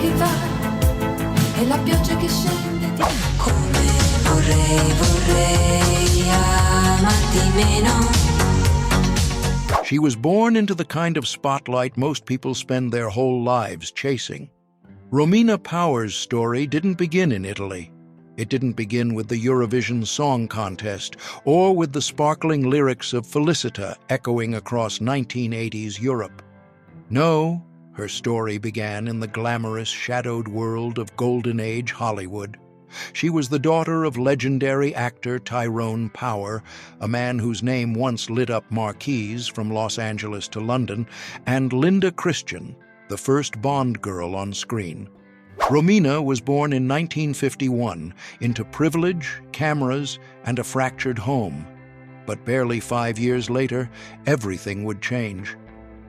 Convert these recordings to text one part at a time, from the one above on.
che va e la pioggia che scende di... Come vorrei amarti meno. She was born into the kind of spotlight most people spend their whole lives chasing. Romina Power's story didn't begin in Italy. It didn't begin with the Eurovision Song Contest or with the sparkling lyrics of Felicita echoing across 1980s Europe. No, her story began in the glamorous, shadowed world of Golden Age Hollywood. She was the daughter of legendary actor Tyrone Power, a man whose name once lit up marquees from Los Angeles to London, and Linda Christian, the first Bond girl on screen. Romina was born in 1951 into privilege, cameras, and a fractured home. But barely 5 years later, everything would change.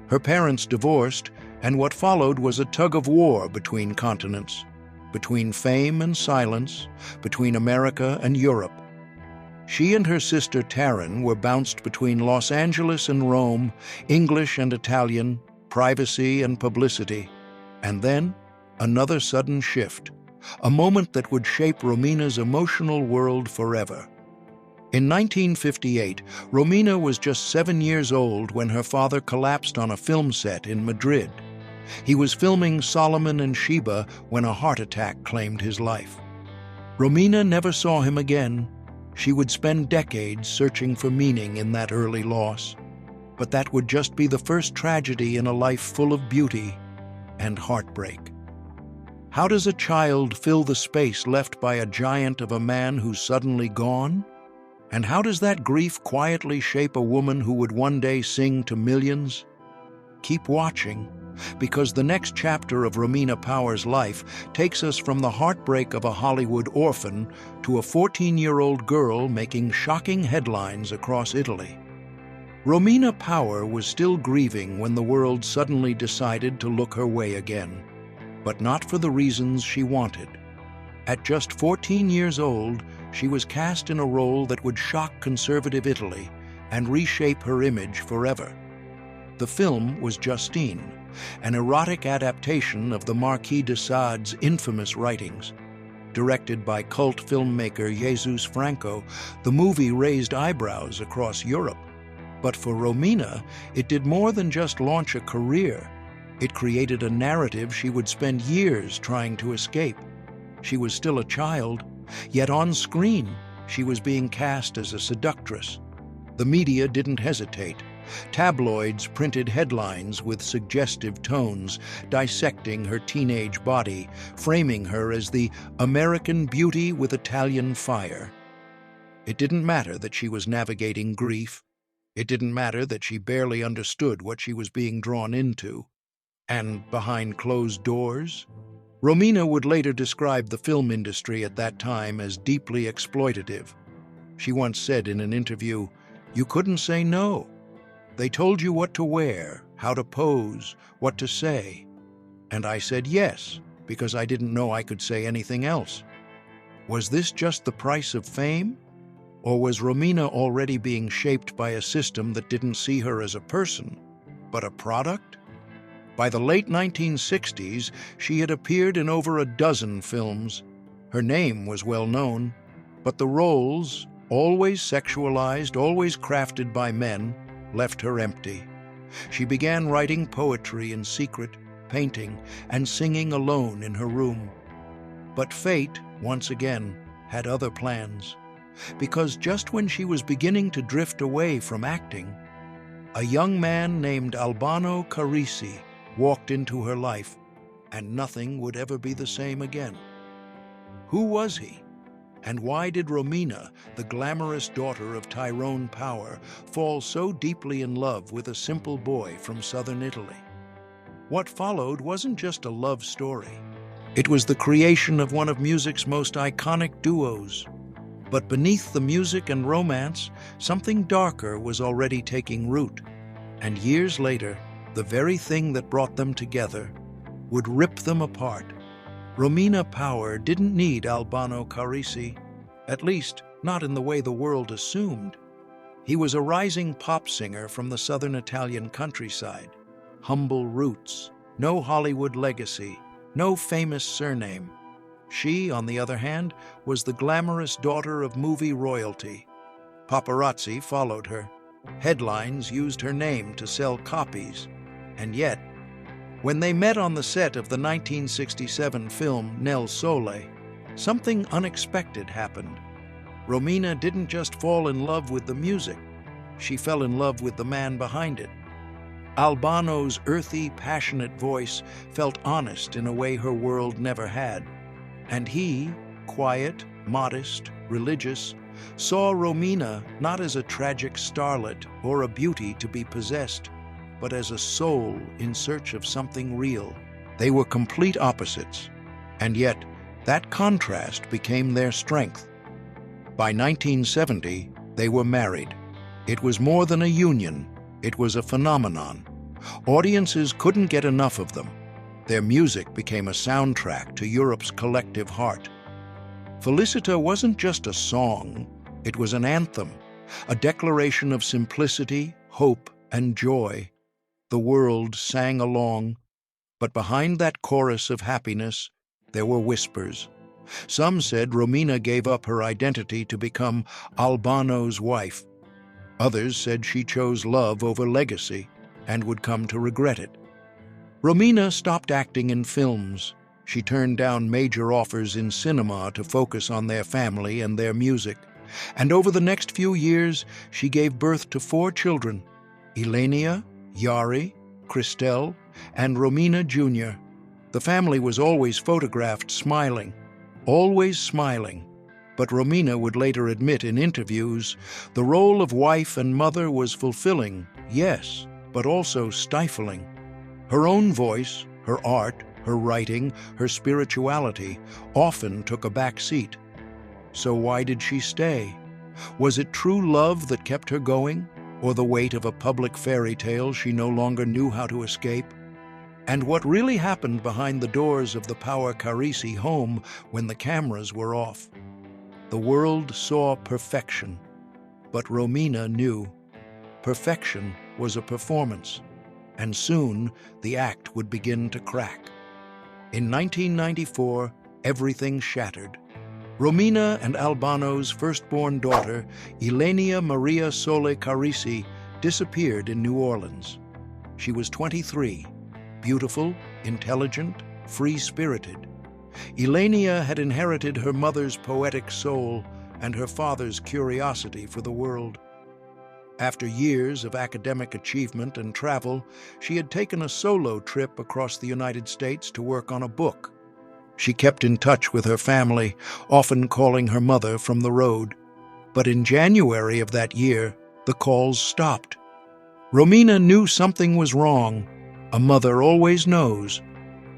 Her parents divorced, and what followed was a tug-of-war between continents, between fame and silence, between America and Europe. She and her sister Taryn were bounced between Los Angeles and Rome, English and Italian, privacy and publicity. And then, another sudden shift, a moment that would shape Romina's emotional world forever. In 1958, Romina was just 7 years old when her father collapsed on a film set in Madrid. He was filming Solomon and Sheba when a heart attack claimed his life. Romina never saw him again. She would spend decades searching for meaning in that early loss. But that would just be the first tragedy in a life full of beauty and heartbreak. How does a child fill the space left by a giant of a man who's suddenly gone? And how does that grief quietly shape a woman who would one day sing to millions? Keep watching, because the next chapter of Romina Power's life takes us from the heartbreak of a Hollywood orphan to a 14-year-old girl making shocking headlines across Italy. Romina Power was still grieving when the world suddenly decided to look her way again, but not for the reasons she wanted. At just 14 years old, she was cast in a role that would shock conservative Italy and reshape her image forever. The film was Justine, an erotic adaptation of the Marquis de Sade's infamous writings. Directed by cult filmmaker Jesus Franco, the movie raised eyebrows across Europe. But for Romina, it did more than just launch a career. It created a narrative she would spend years trying to escape. She was still a child, yet on screen, she was being cast as a seductress. The media didn't hesitate. Tabloids printed headlines with suggestive tones, dissecting her teenage body, framing her as the American beauty with Italian fire. It didn't matter that she was navigating grief. It didn't matter that she barely understood what she was being drawn into. And behind closed doors? Romina would later describe the film industry at that time as deeply exploitative. She once said in an interview, "You couldn't say no. They told you what to wear, how to pose, what to say. And I said yes, because I didn't know I could say anything else." Was this just the price of fame? Or was Romina already being shaped by a system that didn't see her as a person, but a product? By the late 1960s, she had appeared in over a dozen films. Her name was well known, but the roles, always sexualized, always crafted by men, left her empty. She began writing poetry in secret, painting, and singing alone in her room. But fate, once again, had other plans. Because just when she was beginning to drift away from acting, a young man named Bano Carrisi walked into her life, and nothing would ever be the same again. Who was he? And why did Romina, the glamorous daughter of Tyrone Power, fall so deeply in love with a simple boy from southern Italy? What followed wasn't just a love story. It was the creation of one of music's most iconic duos. But beneath the music and romance, something darker was already taking root. And years later, the very thing that brought them together would rip them apart. Romina Power didn't need Bano Carrisi, at least not in the way the world assumed. He was a rising pop singer from the southern Italian countryside. Humble roots, no Hollywood legacy, no famous surname. She, on the other hand, was the glamorous daughter of movie royalty. Paparazzi followed her. Headlines used her name to sell copies. And yet, when they met on the set of the 1967 film Nel Sole, something unexpected happened. Romina didn't just fall in love with the music, she fell in love with the man behind it. Albano's earthy, passionate voice felt honest in a way her world never had. And he, quiet, modest, religious, saw Romina not as a tragic starlet or a beauty to be possessed, but as a soul in search of something real. They were complete opposites, and yet that contrast became their strength. By 1970, they were married. It was more than a union, it was a phenomenon. Audiences couldn't get enough of them. Their music became a soundtrack to Europe's collective heart. Felicita wasn't just a song, it was an anthem, a declaration of simplicity, hope, and joy. The world sang along, but behind that chorus of happiness, there were whispers. Some said Romina gave up her identity to become Albano's wife. Others said she chose love over legacy and would come to regret it. Romina stopped acting in films. She turned down major offers in cinema to focus on their family and their music. And over the next few years, she gave birth to 4 children: Ylenia, Yari, Christelle, and Romina Jr. The family was always photographed smiling, always smiling. But Romina would later admit in interviews, the role of wife and mother was fulfilling, yes, but also stifling. Her own voice, her art, her writing, her spirituality often took a back seat. So why did she stay? Was it true love that kept her going, or the weight of a public fairy tale she no longer knew how to escape? And what really happened behind the doors of the Power Carrisi home when the cameras were off? The world saw perfection, but Romina knew perfection was a performance, and soon the act would begin to crack. In 1994, everything shattered. Romina and Albano's firstborn daughter, Ylenia Maria Sole Carrisi, disappeared in New Orleans. She was 23, beautiful, intelligent, free-spirited. Ylenia had inherited her mother's poetic soul and her father's curiosity for the world. After years of academic achievement and travel, she had taken a solo trip across the United States to work on a book. She kept in touch with her family, often calling her mother from the road. But in January of that year, the calls stopped. Romina knew something was wrong. A mother always knows.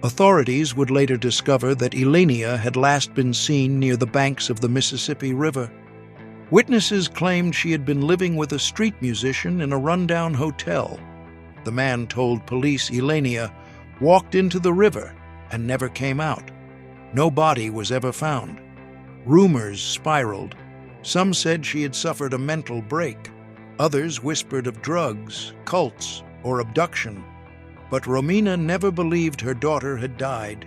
Authorities would later discover that Ylenia had last been seen near the banks of the Mississippi River. Witnesses claimed she had been living with a street musician in a rundown hotel. The man told police Ylenia walked into the river and never came out. No body was ever found. Rumors spiraled. Some said she had suffered a mental break. Others whispered of drugs, cults, or abduction. But Romina never believed her daughter had died.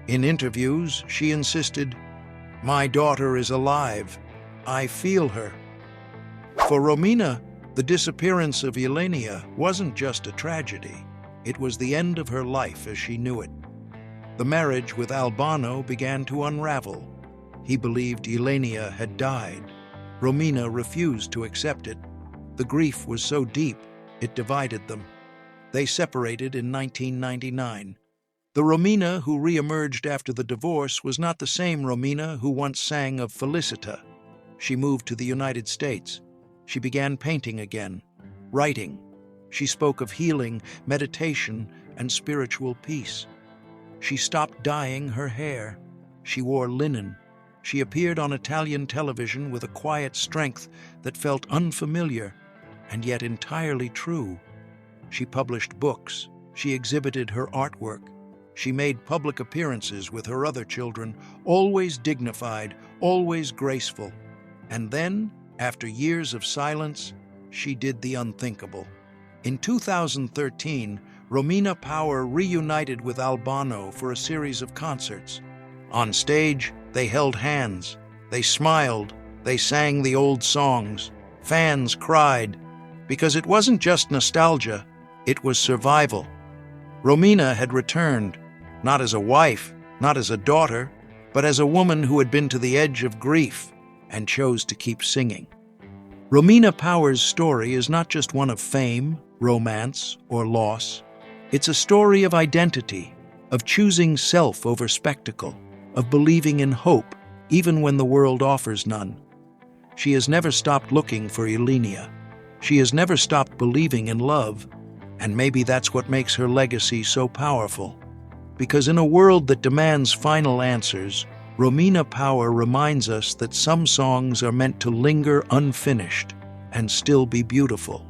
In interviews, she insisted, "My daughter is alive. I feel her." For Romina, the disappearance of Ylenia wasn't just a tragedy. It was the end of her life as she knew it. The marriage with Albano began to unravel. He believed Ylenia had died. Romina refused to accept it. The grief was so deep, it divided them. They separated in 1999. The Romina who re-emerged after the divorce was not the same Romina who once sang of Felicita. She moved to the United States. She began painting again, writing. She spoke of healing, meditation, and spiritual peace. She stopped dyeing her hair. She wore linen. She appeared on Italian television with a quiet strength that felt unfamiliar and yet entirely true. She published books. She exhibited her artwork. She made public appearances with her other children, always dignified, always graceful. And then, after years of silence, she did the unthinkable. In 2013, Romina Power reunited with Bano for a series of concerts. On stage, they held hands, they smiled, they sang the old songs. Fans cried, because it wasn't just nostalgia, it was survival. Romina had returned, not as a wife, not as a daughter, but as a woman who had been to the edge of grief and chose to keep singing. Romina Power's story is not just one of fame, romance, or loss. It's a story of identity, of choosing self over spectacle, of believing in hope, even when the world offers none. She has never stopped looking for Ylenia. She has never stopped believing in love, and maybe that's what makes her legacy so powerful. Because in a world that demands final answers, Romina Power reminds us that some songs are meant to linger unfinished and still be beautiful.